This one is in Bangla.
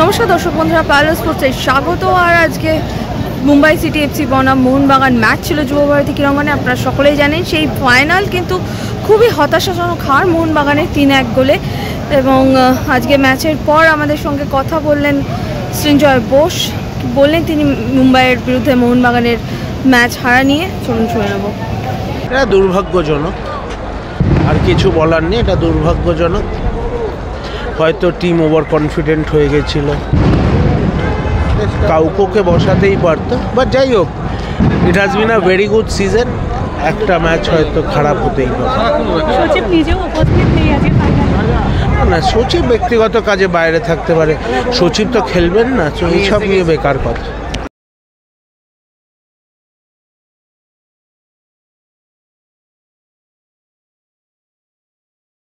নমস্কার দর্শক বন্ধুরা, পায়লট স্পোর্টসে স্বাগত। আর আজকে মুম্বাই সিটি এফসি বনাম মোহনবাগান ম্যাচ ছিল যুবভারতী ক্রীড়াঙ্গনে। আপনারা সকলেই জানেন সেই ফাইনাল কিন্তু খুবই হতাশাজনক হার মোহনবাগানের 3-1 গোলে। এবং আজকে ম্যাচের পর আমাদের সঙ্গে কথা বললেন সৃঞ্জয় বোস, বললেন তিনি মুম্বাইয়ের বিরুদ্ধে মোহনবাগানের ম্যাচ হারা নিয়ে। চলুন শুনে নেব। এটা দুর্ভাগ্যজনক, আর কিছু বলার নেই। এটা দুর্ভাগ্যজনক, হয়তো টিম ওভার কনফিডেন্ট হয়ে গেছিল, কাউকে বসাতেই পারতো। বাট যাই হোক, it has been a very good season. একটা ম্যাচ হয়তো খারাপ হতেই পারে। না, সচিব ব্যক্তিগত কাজে বাইরে থাকতে পারে, সচিব তো খেলবেন না, এইসব নিয়ে বেকার কথা।